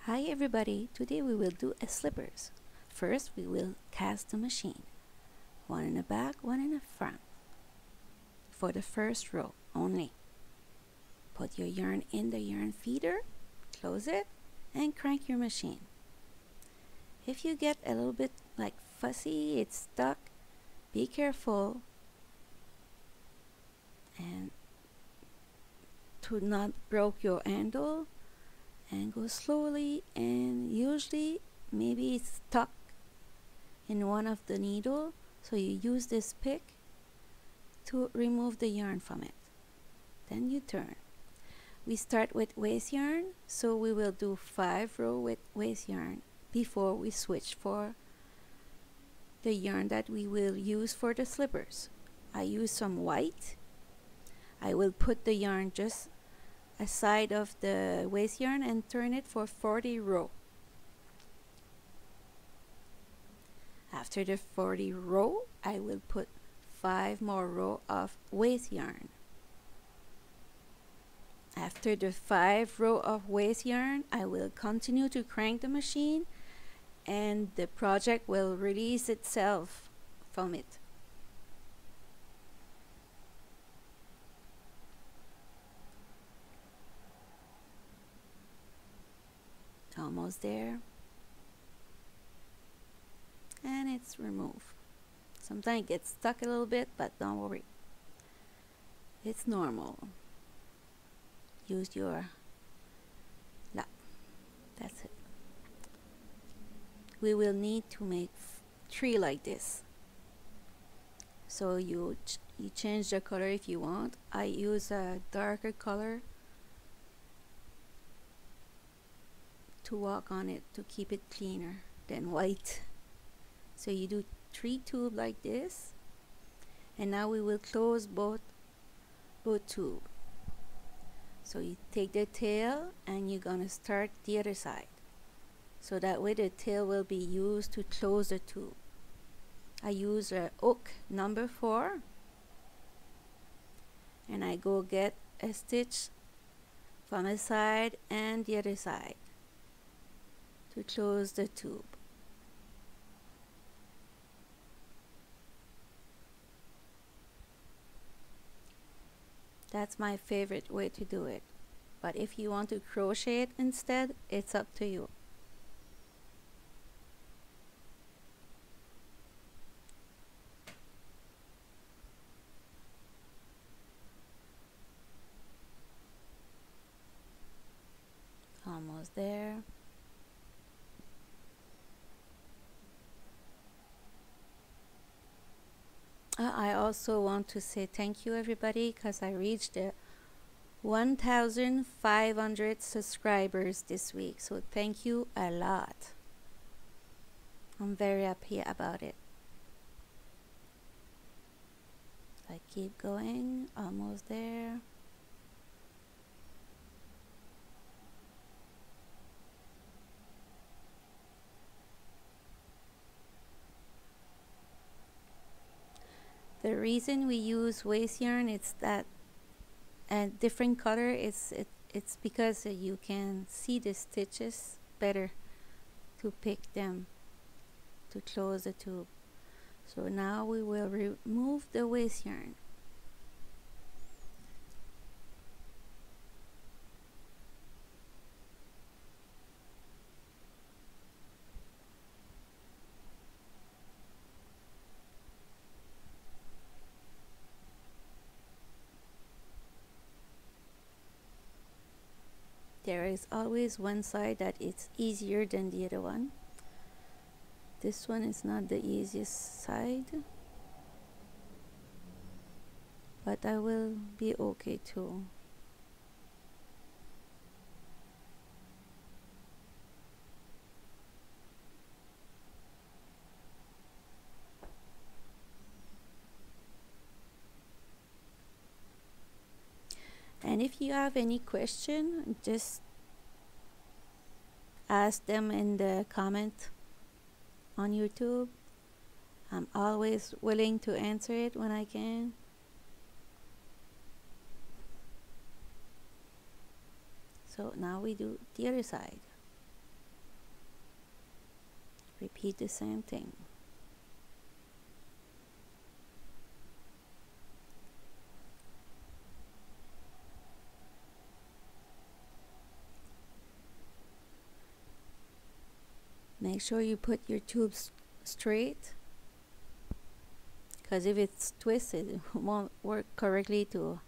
Hi everybody, today we will do a slippers. First we will cast the machine. One in the back, one in the front. For the first row only. Put your yarn in the yarn feeder, close it, and crank your machine. If you get a little bit like fussy, it's stuck, be careful and to not break your handle, and go slowly, and usually maybe it's stuck in one of the needle, so you use this pick to remove the yarn from it. Then you turn. We start with waste yarn, so we will do 5 rows with waste yarn before we switch for the yarn that we will use for the slippers. I use some white. I will put the yarn just aside of the waste yarn and turn it for 40 rows. After the 40 row, I will put 5 more rows of waste yarn. After the 5 rows of waste yarn, I will continue to crank the machine and the project will release itself from it. Almost there, and it's removed. Sometimes it gets stuck a little bit, but don't worry, it's normal. Use your lap. That's it. We will need to make 3 like this, so you change the color if you want. I use a darker color to walk on it to keep it cleaner than white. So you do 3 tubes like this, and now we will close both tubes. So you take the tail and you're gonna start the other side, so that way the tail will be used to close the tube. I use a hook number 4, and I go get a stitch from a side and the other side to close the tube. That's my favorite way to do it, but if you want to crochet it instead, it's up to you. Almost there. I also want to say thank you everybody, because I reached the 1,500 subscribers this week, so thank you a lot. I'm very happy about it. I keep going, almost there. The reason we use waste yarn is that a different color, it's because you can see the stitches better to pick them to close the tube. So now we will remove the waste yarn. There is always one side that it's easier than the other one. This one is not the easiest side, but I will be okay too. And if you have any question, just ask them in the comment on YouTube. I'm always willing to answer it when I can. So now we do the other side. Repeat the same thing. Make sure you put your tubes straight, because if it's twisted, it won't work correctly to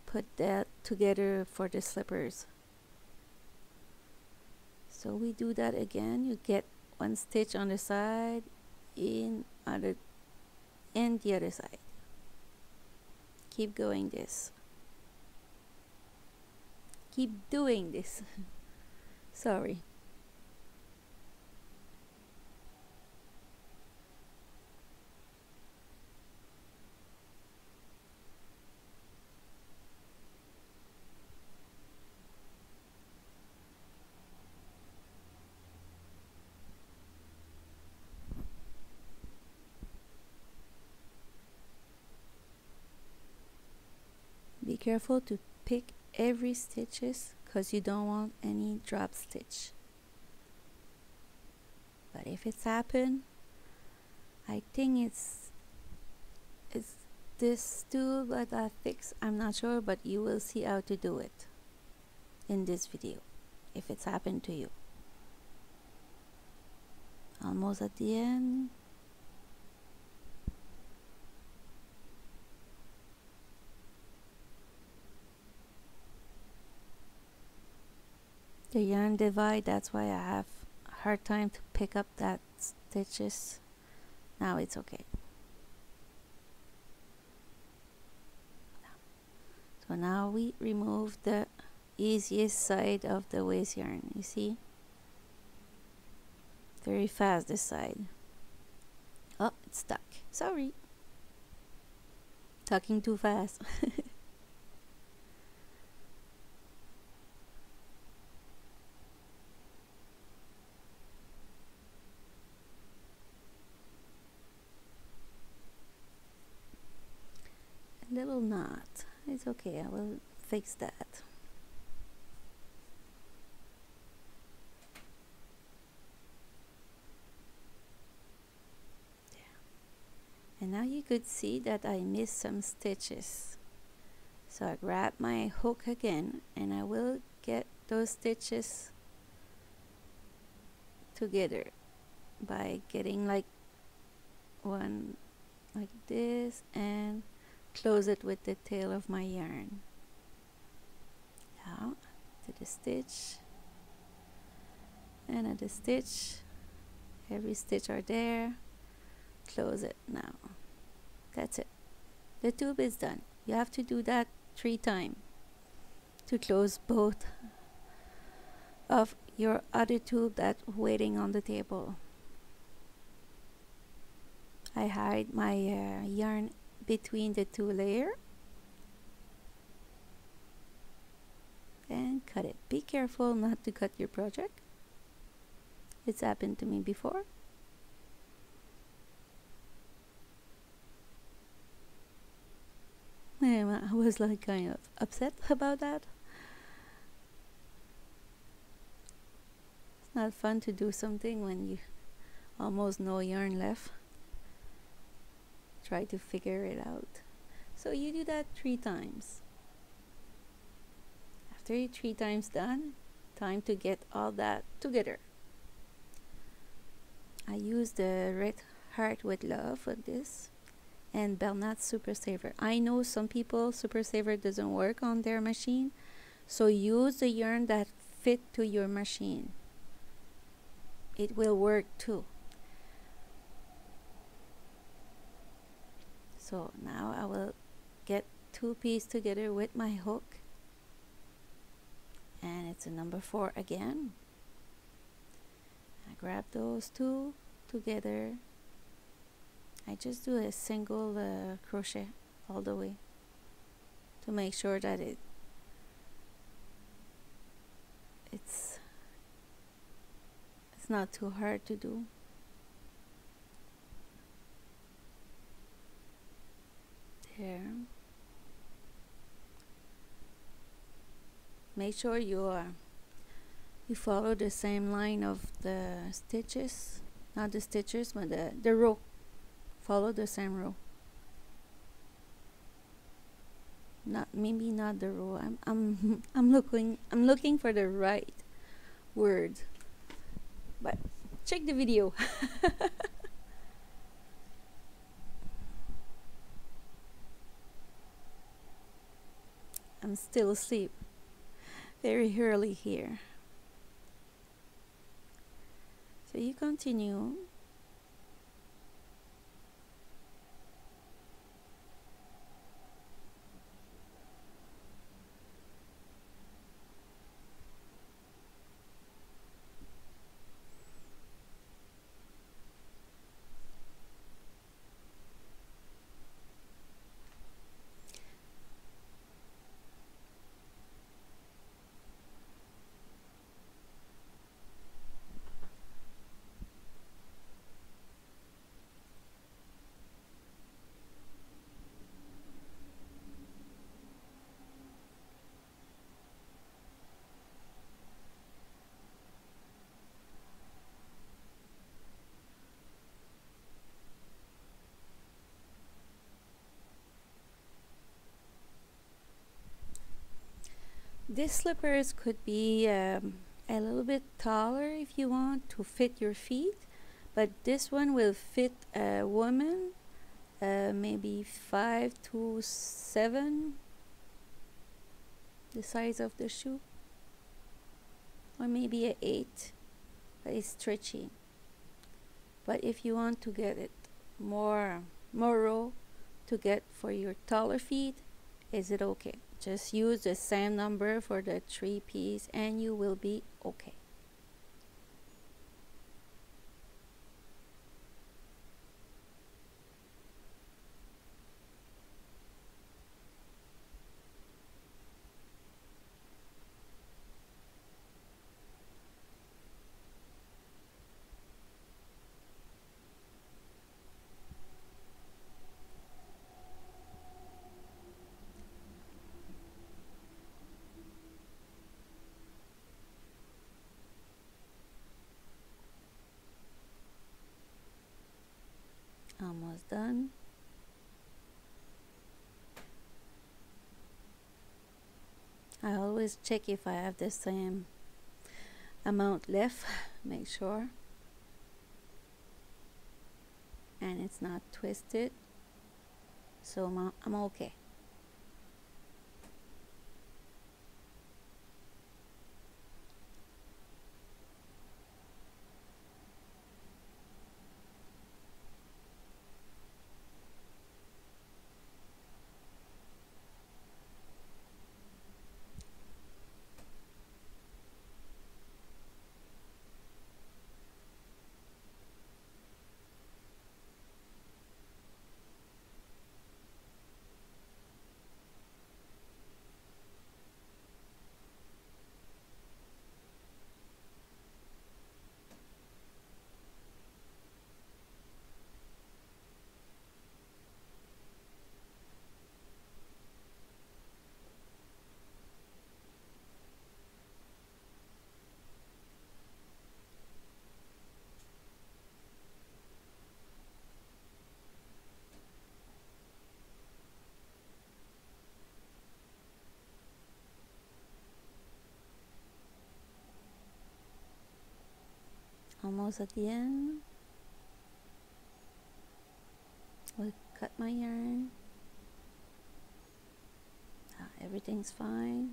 put that together for the slippers. So we do that again. You get one stitch on the side and the other side. Keep going this. Keep doing this. Sorry. Be careful to pick every stitches, because you don't want any drop stitch. But if it's happened, I think it's this tube that I fixed. I'm not sure, but you will see how to do it in this video if it's happened to you. Almost at the end. The yarn divide, that's why I have a hard time to pick up that stitches. Now it's okay. So now we remove the easiest side of the waste yarn. You see? Very fast this side. Oh, it's stuck. Sorry. Talking too fast. Little knot. It's okay, I will fix that. There. And now you could see that I missed some stitches. So I grab my hook again and I will get those stitches together by getting like one like this and close it with the tail of my yarn. Now to the stitch and at the stitch, every stitch are there, close it. Now that's it, the tube is done. You have to do that 3 times to close both of your other tube that's waiting on the table. I hide my yarn between the 2 layers and cut it. Be careful not to cut your project. It's happened to me before. I was like kind of upset about that. It's not fun to do something when you almost no yarn left. Try to figure it out. So you do that 3 times. After you're 3 times done, time to get all that together. I use the red heart with love with this and Bernat Super Saver. I know some people Super Saver doesn't work on their machine, so use the yarn that fit to your machine. It will work too. So now I will get 2 pieces together with my hook, and it's a number 4 again. I grab those 2 together. I just do a single crochet all the way to make sure that it's not too hard to do. There. Make sure you follow the same line of the stitches not the stitches, but the row. Follow the same row. Maybe not the row. I'm looking for the right word. But check the video. I'm still asleep. Very early here. So you continue. These slippers could be a little bit taller if you want to fit your feet, but this one will fit a woman, maybe 5 to 7, the size of the shoe, or maybe a 8, but it's stretchy. But if you want to get it more row to get for your taller feet, is it okay? Just use the same number for the 3 piece and you will be okay. Almost done. I always check if I have the same amount left, make sure, and it's not twisted, so I'm okay. Almost at the end. I'll cut my yarn. Everything's fine.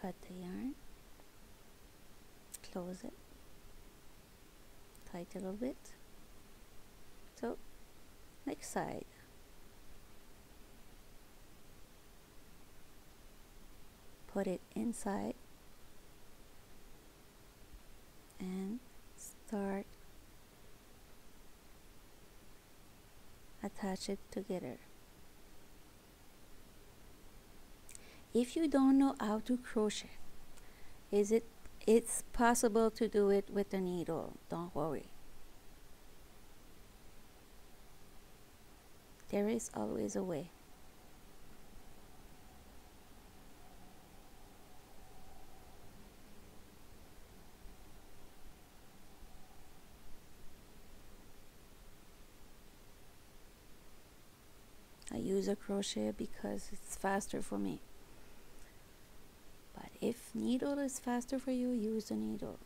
Cut the yarn. Close it. Tight a little bit. So, next side. Put it inside and start attach it together. If you don't know how to crochet, it's possible to do it with a needle. Don't worry. There is always a way. use a crochet because it's faster for me. But if needle is faster for you, use a needle.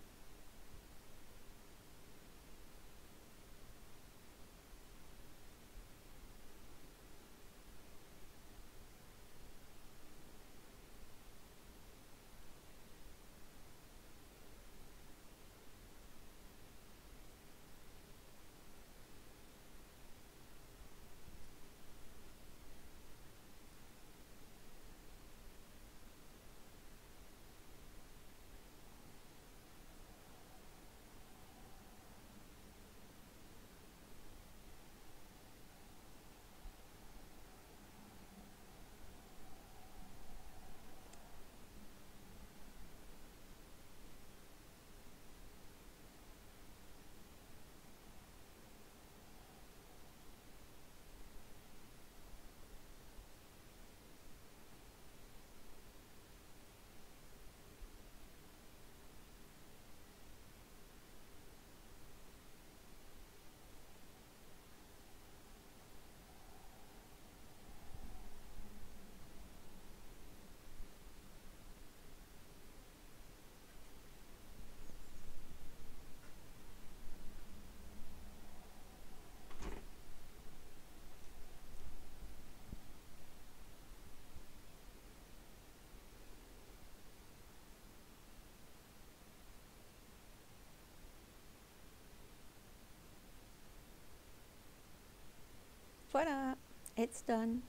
Voila! It's done.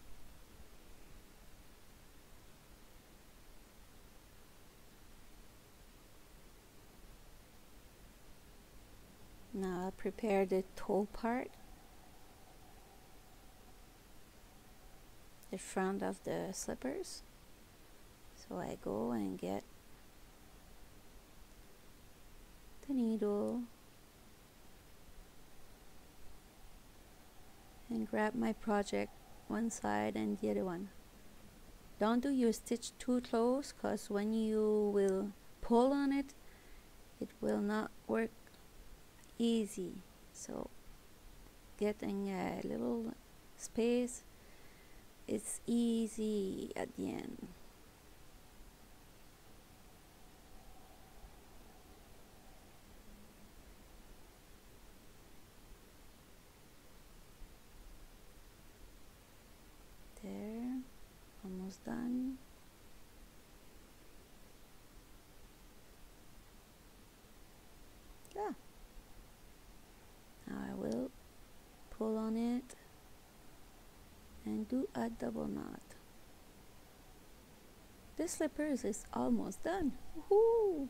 Now I'll prepare the toe part, the front of the slippers. So I go and get the needle and grab my project one side and the other one. Don't do your stitch too close, because when you will pull on it, it will not work easy. So getting a little space is easy at the end. There, almost done. Yeah. Now I will pull on it and do a double knot. The slippers is almost done. Woohoo!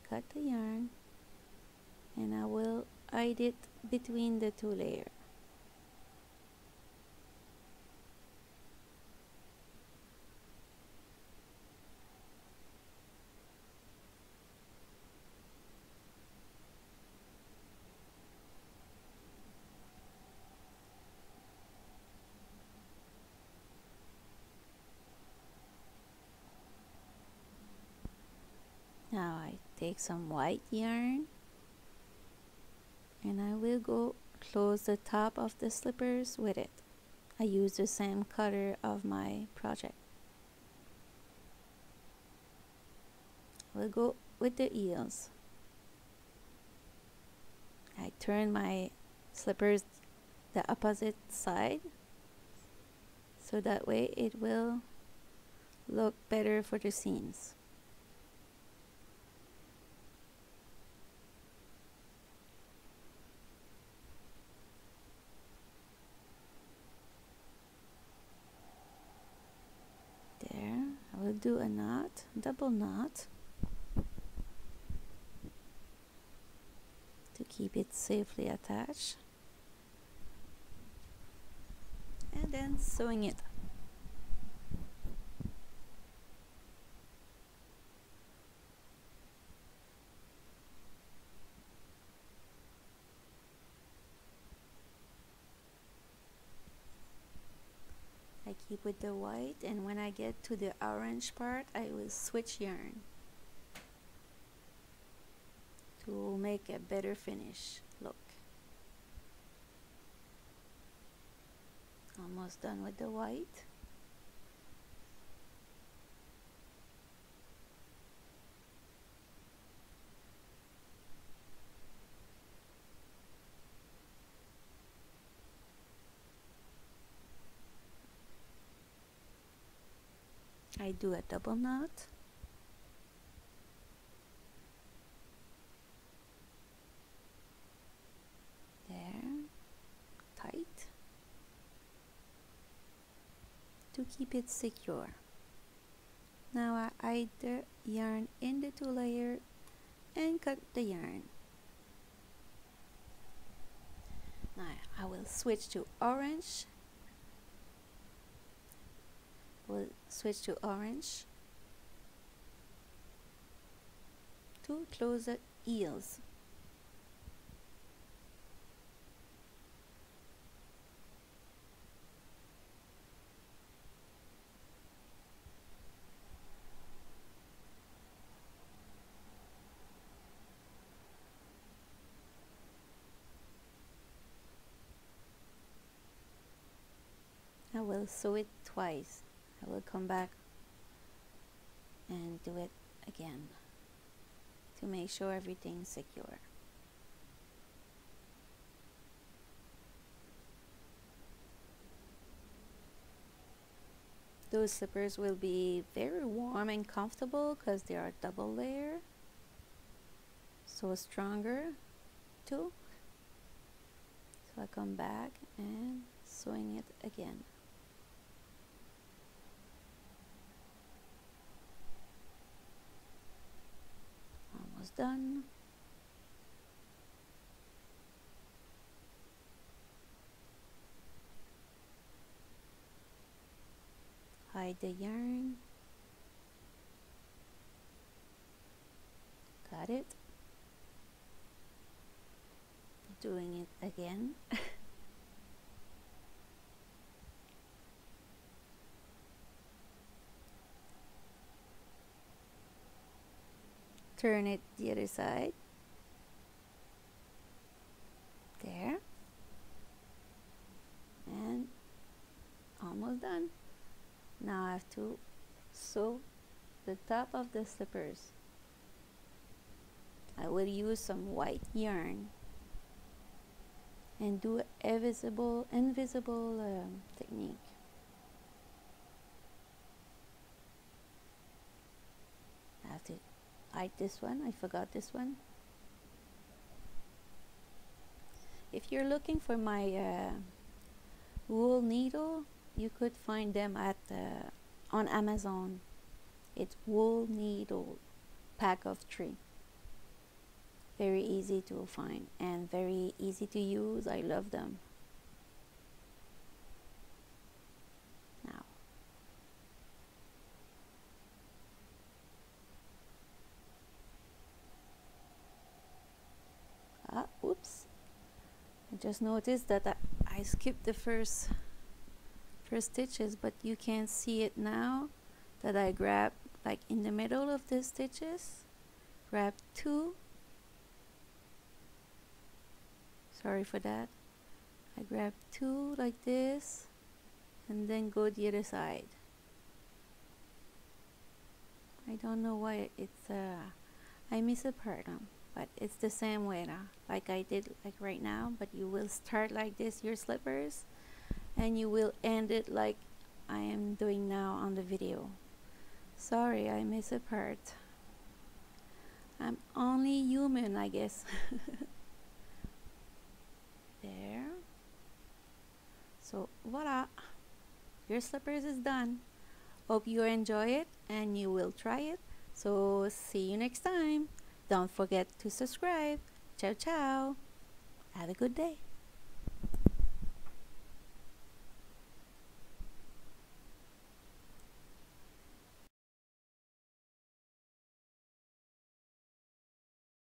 Cut the yarn and I will hide it between the two layers. Now I take some white yarn and I will go close the top of the slippers with it. I use the same color of my project. We'll go with the heels. I turn my slippers the opposite side so that way it will look better for the seams. There, I will do a knot, double knot, to keep it safely attached, and then sewing it. I keep with the white, and when I get to the orange part I will switch yarn to make a better finish look. Almost done with the white. I do a double knot. There, tight, to keep it secure. Now I hide the yarn in the 2 layer and cut the yarn. Now I will switch to orange. We'll switch to orange to close the heels. I will sew it twice. I will come back and do it again to make sure everything's secure. Those slippers will be very warm and comfortable because they are double layer, so stronger too. So I come back and sewing it again. Almost done. Hide the yarn. Got it. Doing it again. Turn it the other side. There. And almost done. Now I have to sew the top of the slippers. I will use some white yarn and do invisible technique. I have to hide this one. I forgot this one. If you're looking for my wool needle, you could find them at on Amazon. It's wool needle pack of 3. Very easy to find and very easy to use. I love them. Now, oops! I just noticed that I skipped the first stitches, but you can see it now that I grabbed, like in the middle of the stitches, grab 2. Sorry for that. I grab 2 like this and then go the other side. I don't know why it's I miss a part, but it's the same way now, like I did like right now. But you will start like this your slippers and you will end it like I am doing now on the video. Sorry, I miss a part. I'm only human, I guess. There. So voila, your slippers is done. Hope you enjoy it and you will try it. So see you next time. Don't forget to subscribe. Ciao ciao. Have a good day.